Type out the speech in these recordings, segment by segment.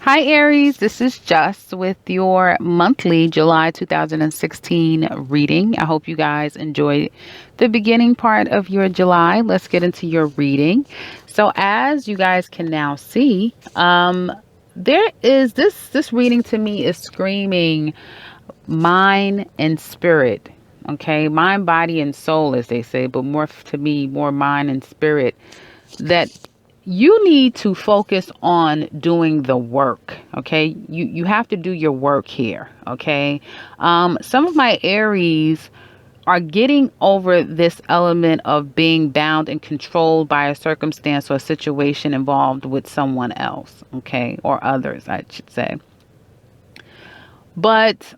Hi, Aries. This is Just with your monthly July 2016 reading. I hope you guys enjoyed the beginning part of your July. Let's get into your reading. So, as you guys can now see, there is this reading to me is screaming mind and spirit. Okay, mind, body, and soul, as they say, but more to me, more mind and spirit that you need to focus on doing the work. Okay, you have to do your work here. Okay, some of my Aries are getting over this element of being bound and controlled by a circumstance or a situation involved with someone else. Okay, or others, I should say. But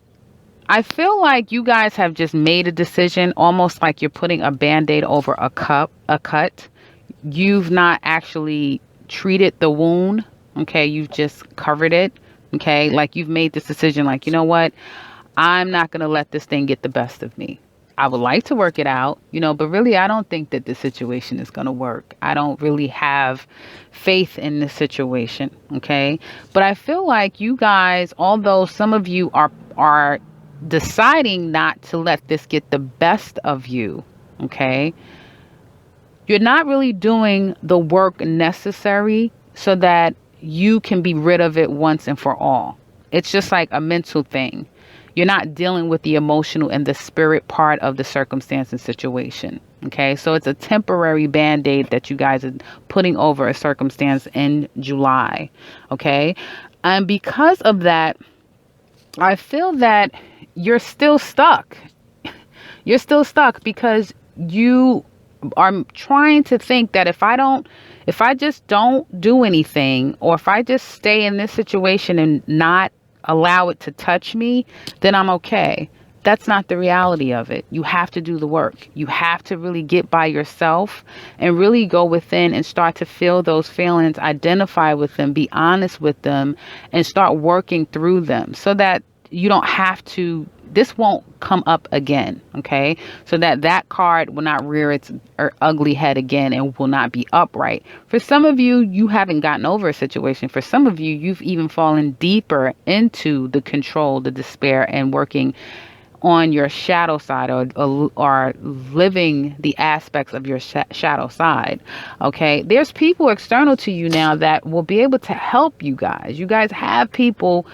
I feel like you guys have just made a decision, almost like you're putting a band-aid over a cut. You've not actually treated the wound. Okay, you've just covered it. Okay, like you've made this decision, like, you know what? I'm not going to let this thing get the best of me. I would like to work it out, but really, I don't think that this situation is going to work. I don't really have faith in this situation. Okay. But I feel like you guys, although some of you are deciding not to let this get the best of you, okay, you're not really doing the work necessary so that you can be rid of it once and for all. It's just like a mental thing. You're not dealing with the emotional and the spirit part of the circumstance and situation. Okay, so it's a temporary band aid that you guys are putting over a circumstance in July. Okay, and because of that, I feel that you're still stuck. You're still stuck because you are trying to think that if I just don't do anything, or if I just stay in this situation and not allow it to touch me, then I'm okay. That's not the reality of it. You have to do the work. You have to really get by yourself and really go within and start to feel those feelings, identify with them, be honest with them, and start working through them so that you don't have to, this won't come up again. Okay, so that card will not rear its ugly head again and will not be upright. For some of you, you haven't gotten over a situation. For some of you, you've even fallen deeper into the control, the despair, and working on your shadow side, or living the aspects of your shadow side. Okay, there's people external to you now that will be able to help you guys. You guys have people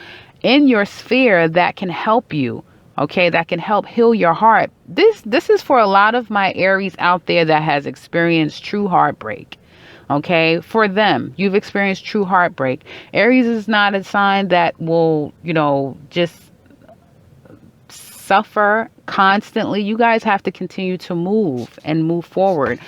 in your sphere that can help you. Okay, that can help heal your heart. This is for a lot of my Aries out there that has experienced true heartbreak. Okay, for them, you've experienced true heartbreak. Aries is not a sign that will, just suffer constantly. You guys have to continue to move and move forward.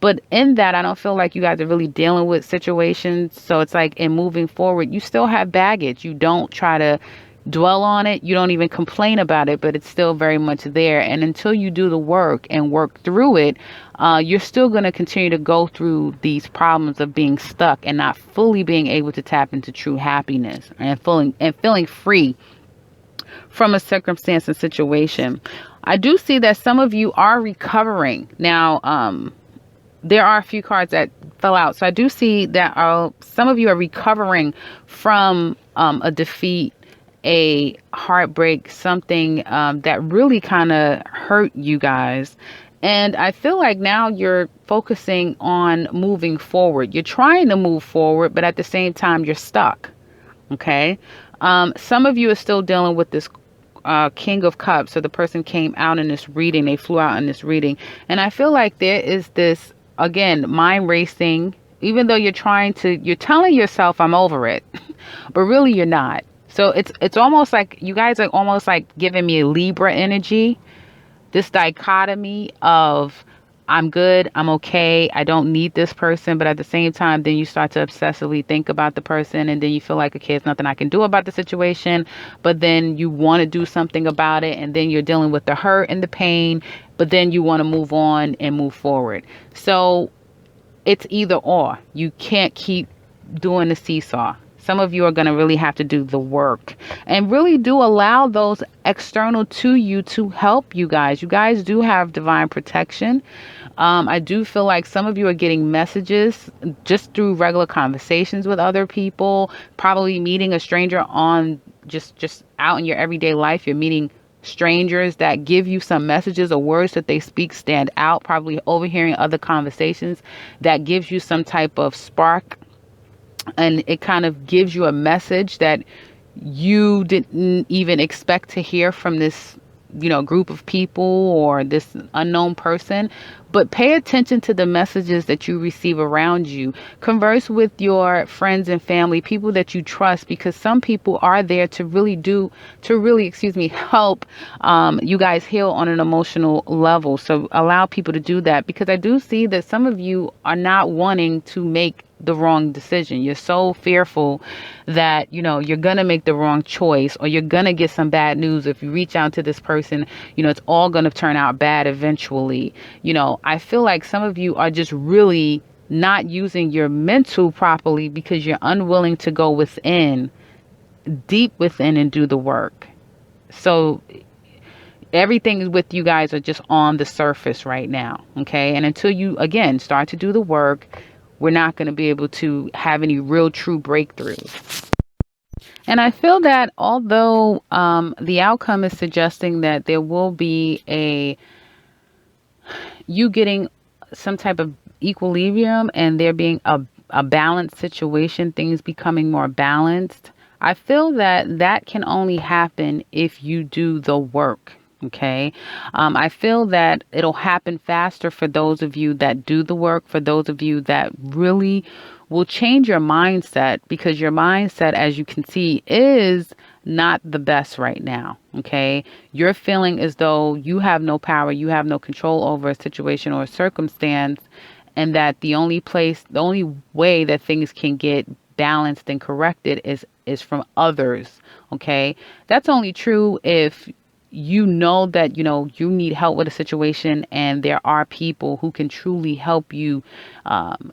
But in that, I don't feel like you guys are really dealing with situations. So it's like in moving forward, you still have baggage. You don't try to dwell on it. You don't even complain about it, but it's still very much there. And until you do the work and work through it, you're still going to continue to go through these problems of being stuck and not fully being able to tap into true happiness and feeling free from a circumstance and situation. I do see that some of you are recovering. Now, there are a few cards that fell out. So I do see that some of you are recovering from a defeat, a heartbreak, something that really kind of hurt you guys. And I feel like now you're focusing on moving forward. You're trying to move forward, but at the same time, you're stuck. Okay. Some of you are still dealing with this King of Cups. So the person came out in this reading, they flew out in this reading. And I feel like there is this, again, mind racing, even though you're telling yourself I'm over it, but really you're not. So it's almost like you guys are almost like giving me a Libra energy, this dichotomy of I'm good, I'm okay, I don't need this person, but at the same time, then you start to obsessively think about the person, and then you feel like, okay, there's nothing I can do about the situation, but then you want to do something about it, and then you're dealing with the hurt and the pain, but then you want to move on and move forward. So it's either or. You can't keep doing the seesaw. Some of you are going to really have to do the work and really do allow those external to you to help you guys. You guys do have divine protection. I do feel like some of you are getting messages just through regular conversations with other people, probably meeting a stranger on just out in your everyday life. You're meeting strangers that give you some messages or words that they speak stand out, probably overhearing other conversations that gives you some type of spark, and it kind of gives you a message that you didn't even expect to hear from this, group of people or this unknown person. But pay attention to the messages that you receive around you. Converse with your friends and family, people that you trust, because some people are there to really, help you guys heal on an emotional level. So allow people to do that, because I do see that some of you are not wanting to make the wrong decision. You're so fearful that, you're going to make the wrong choice, or you're going to get some bad news. If you reach out to this person, it's all going to turn out bad eventually. I feel like some of you are just really not using your mental properly because you're unwilling to go within, deep within, and do the work. So everything with you guys are just on the surface right now. Okay. And until you, again, start to do the work, we're not going to be able to have any real true breakthroughs. And I feel that although the outcome is suggesting that there will be you getting some type of equilibrium and there being a balanced situation, things becoming more balanced, I feel that that can only happen if you do the work. Okay. I feel that it'll happen faster for those of you that do the work, for those of you that really will change your mindset, because your mindset, as you can see, is not the best right now. Okay. You're feeling as though you have no power, you have no control over a situation or a circumstance, and that the only way that things can get balanced and corrected is from others. Okay. That's only true if you know that you need help with a situation, and there are people who can truly help you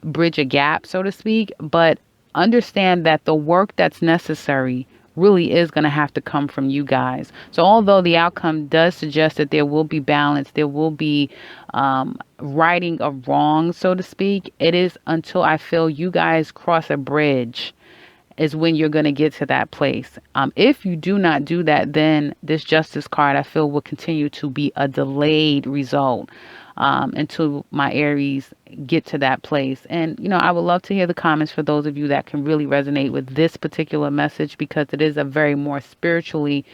bridge a gap, so to speak. But understand that the work that's necessary really is going to have to come from you guys. So although the outcome does suggest that there will be balance, there will be righting of wrongs, so to speak, it is until I feel you guys cross a bridge is when you're going to get to that place. If you do not do that, then this justice card, I feel, will continue to be a delayed result until my Aries get to that place. And, I would love to hear the comments for those of you that can really resonate with this particular message, because it is a very more spiritually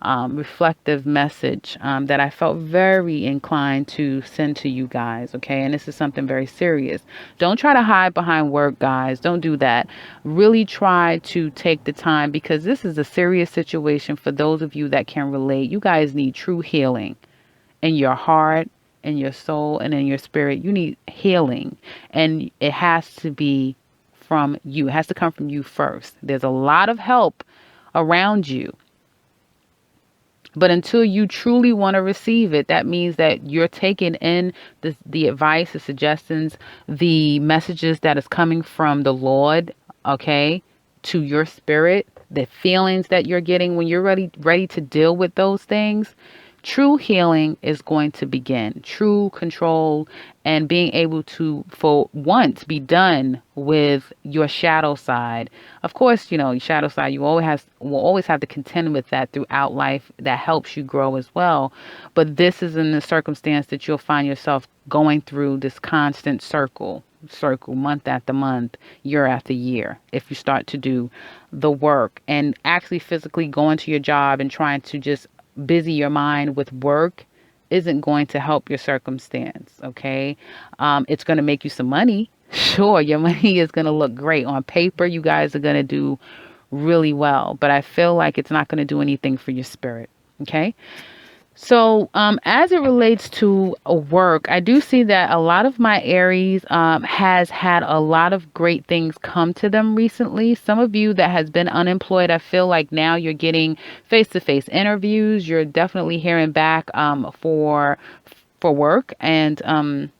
reflective message that I felt very inclined to send to you guys. Okay. And this is something very serious. Don't try to hide behind work, guys. Don't do that. Really try to take the time, because this is a serious situation for those of you that can relate. You guys need true healing in your heart, in your soul, and in your spirit. You need healing, and it has to be from you. It has to come from you first. There's a lot of help around you, but until you truly want to receive it, that means that you're taking in the advice, the suggestions, the messages that is coming from the Lord, okay, to your spirit, the feelings that you're getting when you're ready to deal with those things. True healing is going to begin. True control and being able to, for once, be done with your shadow side. Of course, your shadow side, will always have to contend with that throughout life. That helps you grow as well. But this is in the circumstance that you'll find yourself going through this constant circle, month after month, year after year, if you start to do the work and actually physically go into your job and trying to just busy your mind with work isn't going to help your circumstance. Okay. It's going to make you some money. Sure. Your money is going to look great on paper. You guys are going to do really well, but I feel like it's not going to do anything for your spirit. Okay. So as it relates to work, I do see that a lot of my Aries has had a lot of great things come to them recently. Some of you that has been unemployed, I feel like now you're getting face-to-face interviews. You're definitely hearing back for work. And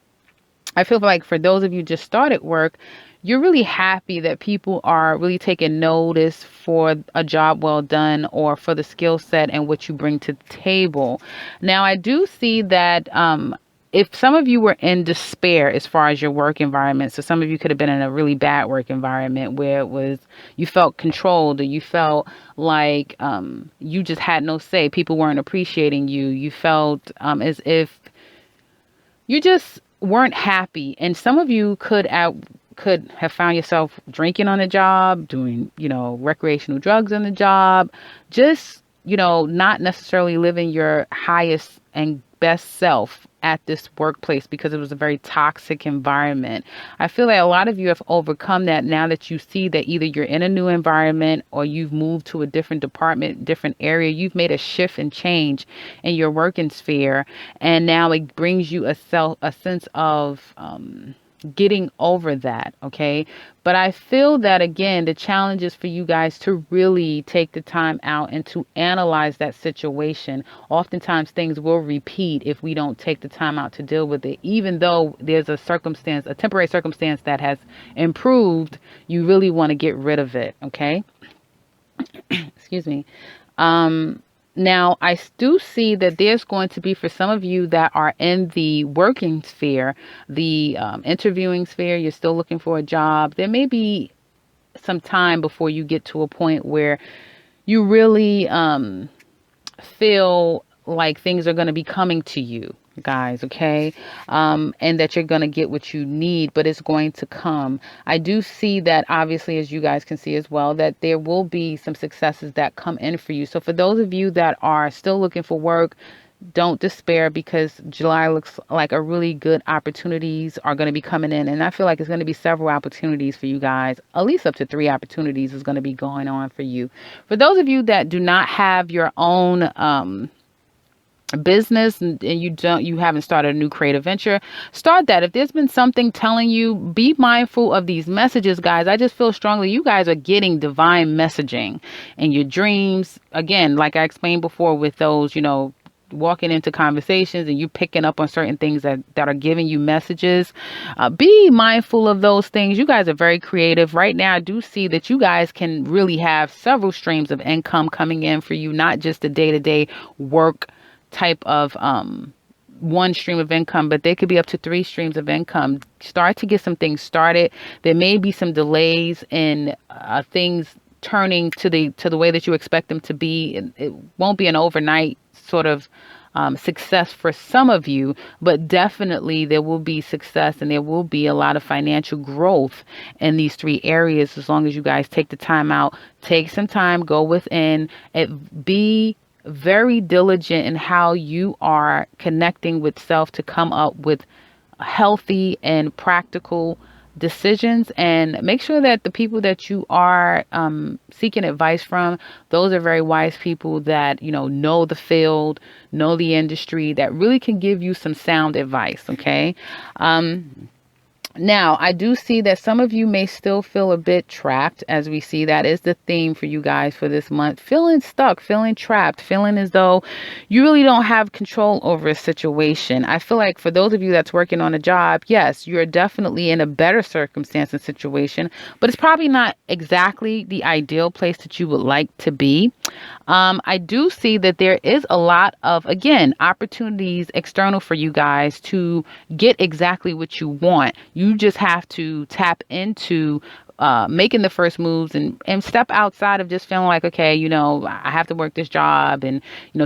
I feel like for those of you just started work, you're really happy that people are really taking notice for a job well done or for the skill set and what you bring to the table. Now, I do see that if some of you were in despair as far as your work environment, so some of you could have been in a really bad work environment where it was you felt controlled or you felt like you just had no say, people weren't appreciating you, you felt as if you just weren't happy, and some of you could have found yourself drinking on the job, doing recreational drugs on the job, just not necessarily living your highest and best self at this workplace because it was a very toxic environment. I feel like a lot of you have overcome that now that you see that either you're in a new environment or you've moved to a different department, different area. You've made a shift and change in your working sphere, and now it brings you a sense of getting over that. Okay. But I feel that again, the challenge is for you guys to really take the time out and to analyze that situation. Oftentimes things will repeat if we don't take the time out to deal with it. Even though there's a temporary circumstance that has improved, you really want to get rid of it. Okay. Excuse me. Now, I do see that there's going to be, for some of you that are in the working sphere, the interviewing sphere, you're still looking for a job. There may be some time before you get to a point where you really feel like things are going to be coming to you, guys, okay? And that you're going to get what you need, but it's going to come. I do see that, obviously, as you guys can see as well, that there will be some successes that come in for you. So for those of you that are still looking for work, don't despair, because July looks like a really good opportunities are going to be coming in. And I feel like it's going to be several opportunities for you guys. At least up to 3 opportunities is going to be going on for you. For those of you that do not have your own business, and you haven't started a new creative venture, start that. If there's been something telling you, be mindful of these messages, guys. I just feel strongly you guys are getting divine messaging in your dreams. Again, like I explained before, with those, walking into conversations and you picking up on certain things that are giving you messages. Be mindful of those things. You guys are very creative right now. I do see that you guys can really have several streams of income coming in for you, not just the day-to-day work type of one stream of income, but they could be up to 3 streams of income. Start to get some things started. There may be some delays in things turning to the way that you expect them to be. It won't be an overnight sort of success for some of you, but definitely there will be success and there will be a lot of financial growth in these 3 areas as long as you guys take the time out, take some time, go within, and be very diligent in how you are connecting with self to come up with healthy and practical decisions, and make sure that the people that you are seeking advice from, those are very wise people that know the field, know the industry, that really can give you some sound advice. Okay. Now, I do see that some of you may still feel a bit trapped, as we see that is the theme for you guys for this month. Feeling stuck, feeling trapped, feeling as though you really don't have control over a situation. I feel like for those of you that's working on a job, yes, you're definitely in a better circumstance and situation, but it's probably not exactly the ideal place that you would like to be. I do see that there is a lot of, again, opportunities external for you guys to get exactly what you want. You just have to tap into making the first moves and step outside of just feeling like, okay, I have to work this job and,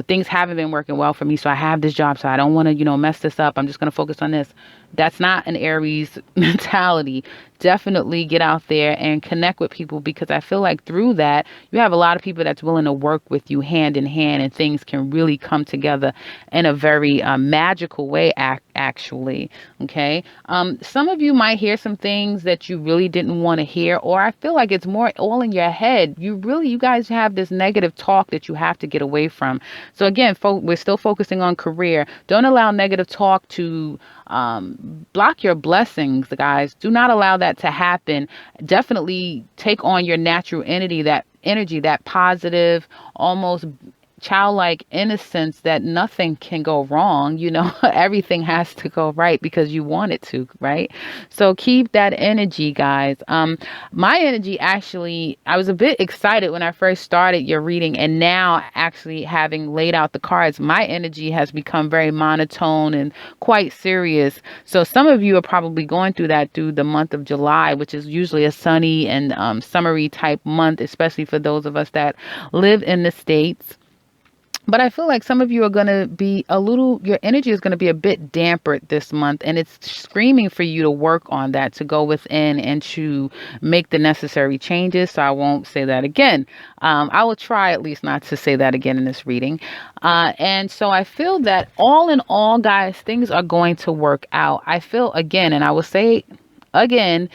things haven't been working well for me. So I have this job. So I don't want to, mess this up. I'm just going to focus on this. That's not an Aries mentality. Definitely get out there and connect with people, because I feel like through that, you have a lot of people that's willing to work with you hand in hand, and things can really come together in a very magical way, actually. Okay. Some of you might hear some things that you really didn't want to hear, or I feel like it's more all in your head. You guys have this negative talk that you have to get away from. So again, we're still focusing on career. Don't allow negative talk to block your blessings, guys. Do not allow that to happen. Definitely take on your natural energy, that positive, almost childlike innocence that nothing can go wrong. Everything has to go right because you want it to, right? So keep that energy, guys. My energy, actually, I was a bit excited when I first started your reading, and now, actually, having laid out the cards, my energy has become very monotone and quite serious. So some of you are probably going through that through the month of July, which is usually a sunny and summery type month, especially for those of us that live in the States. But I feel like some of you are going to be your energy is going to be a bit dampered this month. And it's screaming for you to work on that, to go within and to make the necessary changes. So I won't say that again. I will try at least not to say that again in this reading. And so I feel that all in all, guys, things are going to work out. I feel, again, and I will say again,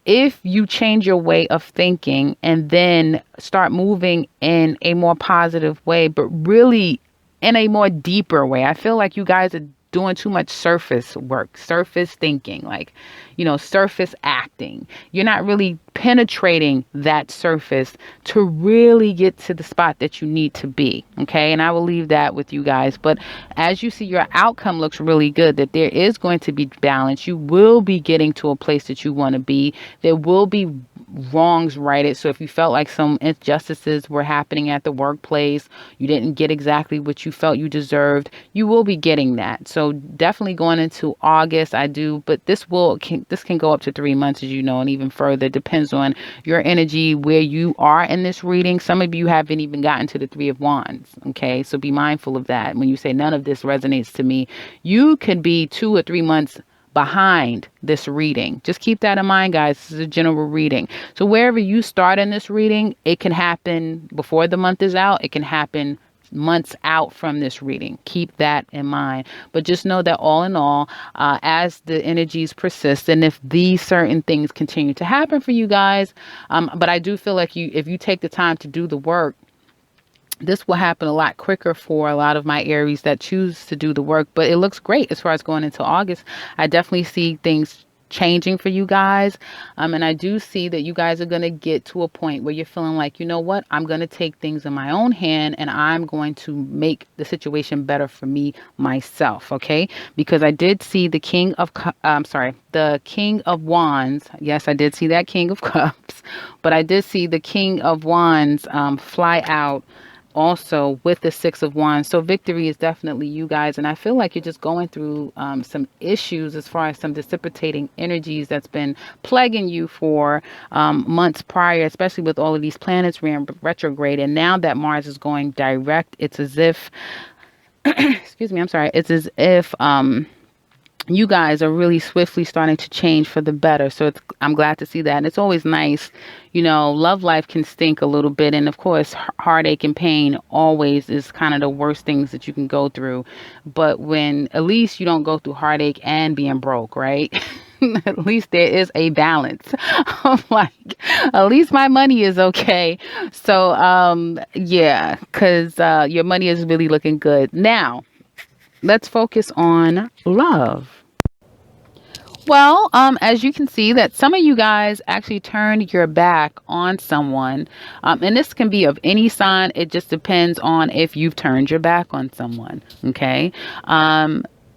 if you change your way of thinking and then start moving in a more positive way, but really in a more deeper way. I feel like you guys are doing too much surface work, surface thinking, like, surface acting. You're not really penetrating that surface to really get to the spot that you need to be. Okay. And I will leave that with you guys. But as you see, your outcome looks really good, that there is going to be balance. You will be getting to a place that you want to be. There will be wrongs righted. So if you felt like some injustices were happening at the workplace, you didn't get exactly what you felt you deserved, you will be getting that. So definitely going into August, but this can go up to 3 months, as you know, and even further. It depends on your energy, where you are in this reading. Some of you haven't even gotten to the 3 of Wands. Okay. So be mindful of that. When you say none of this resonates to me, you could be 2 or 3 months behind this reading. Just keep that in mind, guys. This is a general reading. So wherever you start in this reading, it can happen before the month is out. It can happen months out from this reading. Keep that in mind. But just know that all in all, as the energies persist, and if these certain things continue to happen for you guys, but I do feel like if you take the time to do the work, this will happen a lot quicker for a lot of my Aries that choose to do the work. But it looks great as far as going into August. I definitely see things changing for you guys. And I do see that you guys are going to get to a point where you're feeling like, you know what, I'm going to take things in my own hand and I'm going to make the situation better for me myself. Okay. Because I did see the the King of Wands. Yes, I did see that King of Cups, but I did see the King of Wands fly out also with the 6 of Wands. So victory is definitely you guys. And I feel like you're just going through some issues as far as some dissipating energies that's been plaguing you for months prior, especially with all of these planets retrograde. And now that Mars is going direct, it's as if, excuse me, I'm sorry. It's as if, you guys are really swiftly starting to change for the better. So I'm glad to see that. And it's always nice, love life can stink a little bit. And of course, heartache and pain always is kind of the worst things that you can go through. But when at least you don't go through heartache and being broke, right? At least there is a balance. I'm like, at least my money is okay. So, yeah, because your money is really looking good. Now, let's focus on love. Well, as you can see that some of you guys actually turned your back on someone. And this can be of any sign. It just depends on if you've turned your back on someone. Okay.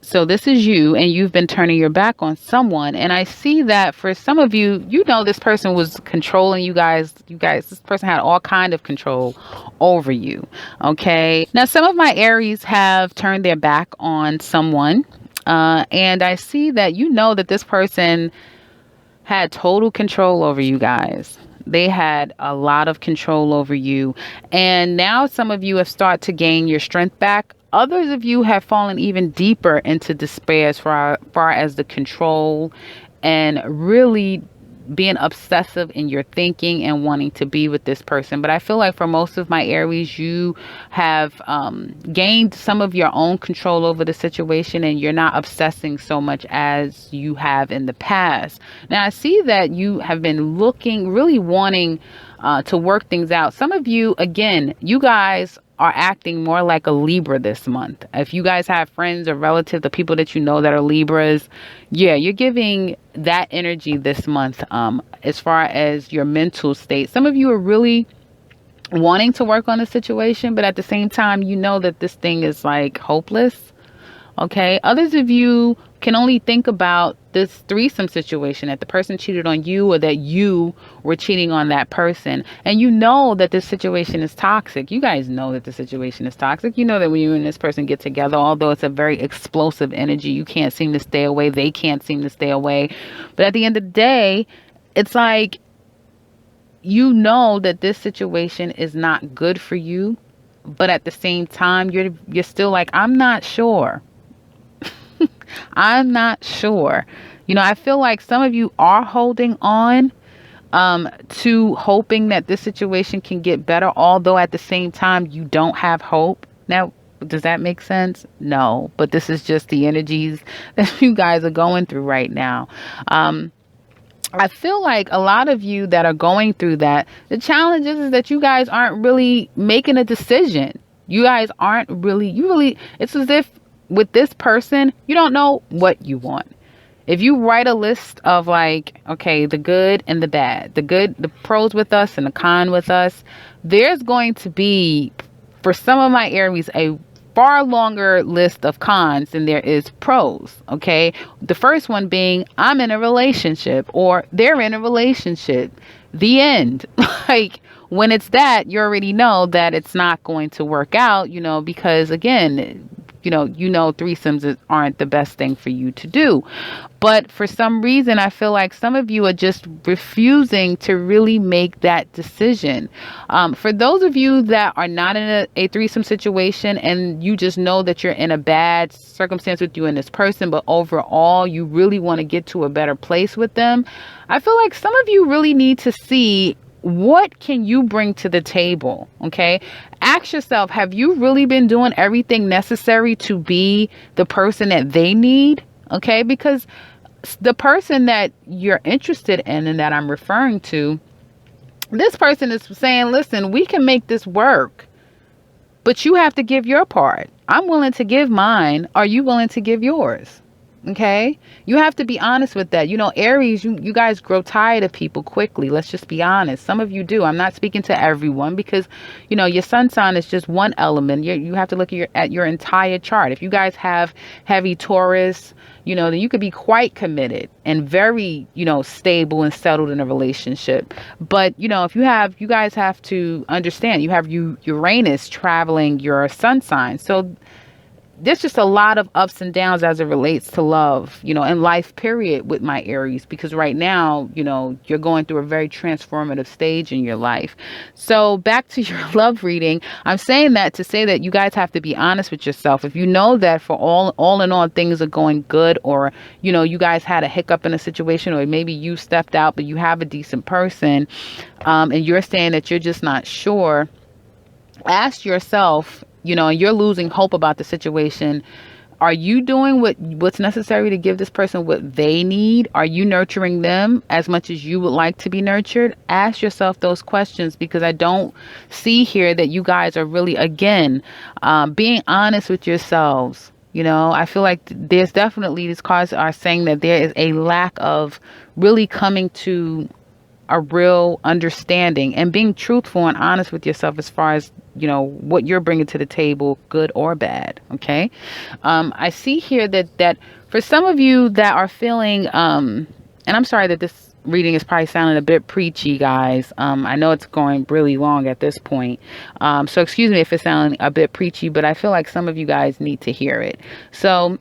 So this is you, and you've been turning your back on someone. And I see that for some of you, this person was controlling you guys. This person had all kind of control over you. Okay. Now, some of my Aries have turned their back on someone. And I see that that this person had total control over you guys. They had a lot of control over you. And now some of you have started to gain your strength back. Others of you have fallen even deeper into despair as far as the control and really being obsessive in your thinking and wanting to be with this person. But I feel like for most of my Aries, you have gained some of your own control over the situation, and you're not obsessing so much as you have in the past. Now, I see that you have been really wanting to work things out. Some of you, again, you guys are acting more like a Libra this month. If you guys have friends or relatives, the people that you know that are Libras, yeah, you're giving that energy this month as far as your mental state. Some of you are really wanting to work on a situation, but at the same time, you know that this thing is like hopeless. Okay. Others of you can only think about this threesome situation, that the person cheated on you or that you were cheating on that person. And you know that this situation is toxic. You guys know that the situation is toxic. You know that when you and this person get together, although it's a very explosive energy, you can't seem to stay away. They can't seem to stay away. But at the end of the day, it's like, you know that this situation is not good for you, but at the same time, you're still like, I'm not sure. I'm not sure. You know, I feel like some of you are holding on to hoping that this situation can get better, although at the same time you don't have hope. Now, does that make sense? No, but this is just the energies that you guys are going through right now. I feel like a lot of you that are going through that, the challenge is that you guys aren't really making a decision. You guys aren't really, it's as if with this person, you don't know what you want. If you write a list of like, okay, the good and the bad, the pros with us and the con with us, there's going to be, for some of my Aries, a far longer list of cons than there is pros. Okay. The first one being, I'm in a relationship, or they're in a relationship. The end. Like, when it's that, you already know that it's not going to work out, because again, threesomes aren't the best thing for you to do. But for some reason, I feel like some of you are just refusing to really make that decision. For those of you that are not in a threesome situation and you just know that you're in a bad circumstance with you and this person, but overall you really want to get to a better place with them, I feel like some of you really need to see, what can you bring to the table? Okay. Ask yourself, have you really been doing everything necessary to be the person that they need? Okay. Because the person that you're interested in and that I'm referring to, this person is saying, listen, we can make this work, but you have to give your part. I'm willing to give mine. Are you willing to give yours? Okay. You have to be honest with that. Aries, you guys grow tired of people quickly. Let's just be honest. Some of you do. I'm not speaking to everyone because, your sun sign is just one element. You have to look at your entire chart. If you guys have heavy Taurus, then you could be quite committed and very, stable and settled in a relationship. But, if you guys have to understand, you have Uranus traveling your sun sign. So there's just a lot of ups and downs as it relates to love, and life period with my Aries, because right now, you're going through a very transformative stage in your life. So back to your love reading, I'm saying that to say that you guys have to be honest with yourself. If you know that for all in all, things are going good, or, you guys had a hiccup in a situation, or maybe you stepped out, but you have a decent person, and you're saying that you're just not sure, ask yourself, and you're losing hope about the situation. Are you doing what's necessary to give this person what they need? Are you nurturing them as much as you would like to be nurtured? Ask yourself those questions, because I don't see here that you guys are really, again, being honest with yourselves. I feel like there's definitely, these cards are saying that there is a lack of really coming to a real understanding and being truthful and honest with yourself as far as, what you're bringing to the table, good or bad. Okay. I see here that for some of you that are feeling, and I'm sorry that this reading is probably sounding a bit preachy, guys. I know it's going really long at this point. So excuse me if it's sounding a bit preachy, but I feel like some of you guys need to hear it. So,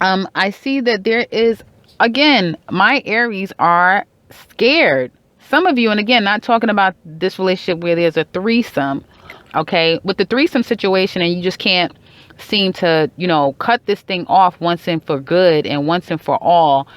I see that there is, again, my Aries are scared. Some of you, and again, not talking about this relationship where there's a threesome, okay, with the threesome situation, and you just can't seem to, cut this thing off once and for good and once and for all.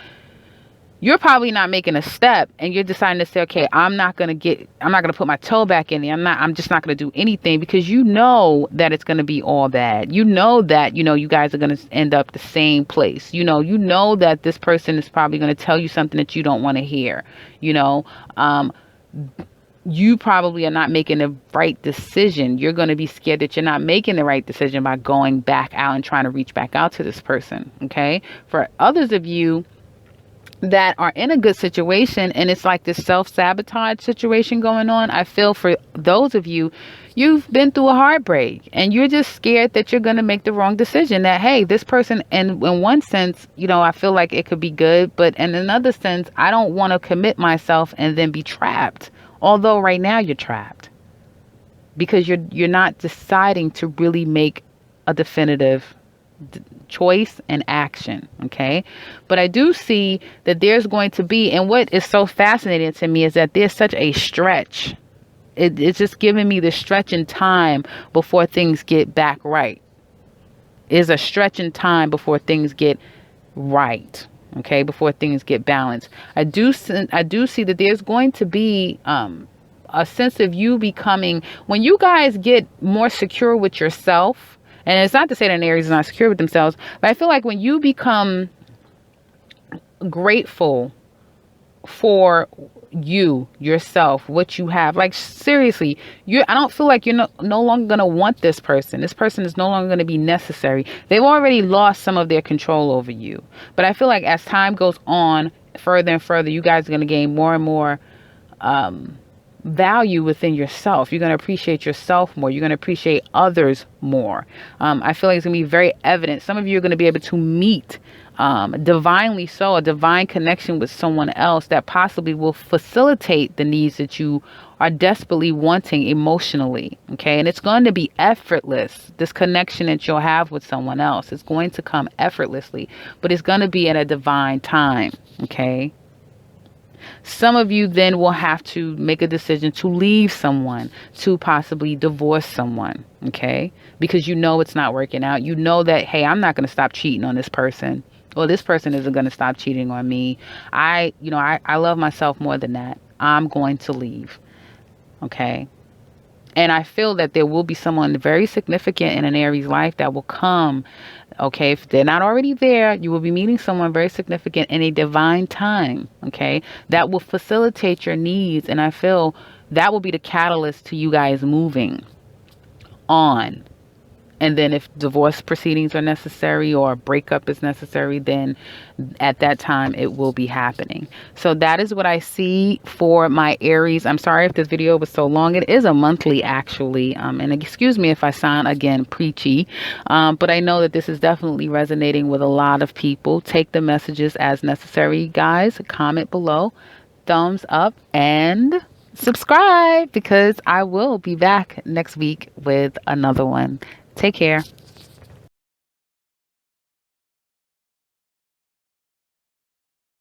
You're probably not making a step, and you're deciding to say, okay, I'm not going to put my toe back in there. I'm just not going to do anything, because you know that it's going to be all bad. You know that, you guys are going to end up the same place. You know that this person is probably going to tell you something that you don't want to hear. You probably are not making the right decision. You're going to be scared that you're not making the right decision by going back out and trying to reach back out to this person. Okay. For others of you, that are in a good situation, and it's like this self-sabotage situation going on. I feel for those of you, you've been through a heartbreak and you're just scared that you're going to make the wrong decision, that hey, this person, and in one sense, I feel like it could be good, but in another sense, I don't want to commit myself and then be trapped, although right now you're trapped because you're not deciding to really make a definitive choice and action. Okay. But I do see that there's going to be, and what is so fascinating to me is that there's such a stretch. It's just giving me the stretch in time before things get back right. Is a stretch in time before things get right. Okay. Before things get balanced. I do see that there's going to be, a sense of you becoming, when you guys get more secure with yourself. And it's not to say that an Aries is not secure with themselves, but I feel like when you become grateful for yourself, what you have, like seriously, I don't feel like you're no longer going to want this person. This person is no longer going to be necessary. They've already lost some of their control over you. But I feel like as time goes on further and further, you guys are going to gain more and more, value within yourself. You're going to appreciate yourself more. You're going to appreciate others more. I feel like it's going to be very evident. Some of you are going to be able to meet, divinely so, a divine connection with someone else that possibly will facilitate the needs that you are desperately wanting emotionally. Okay. And it's going to be effortless. This connection that you'll have with someone else is going to come effortlessly, but it's going to be at a divine time. Okay. Some of you then will have to make a decision to leave someone, to possibly divorce someone, okay? Because it's not working out. You know that, hey, I'm not going to stop cheating on this person. Or this person isn't going to stop cheating on me. I love myself more than that. I'm going to leave, okay? And I feel that there will be someone very significant in an Aries life that will come. Okay, if they're not already there, you will be meeting someone very significant in a divine time. Okay, that will facilitate your needs. And I feel that will be the catalyst to you guys moving on. And then if divorce proceedings are necessary or a breakup is necessary, then at that time it will be happening. So that is what I see for my Aries. I'm sorry if this video was so long. It is a monthly actually. And excuse me if I sound again preachy. But I know that this is definitely resonating with a lot of people. Take the messages as necessary, guys. Comment below, thumbs up, and subscribe because I will be back next week with another one. Take care.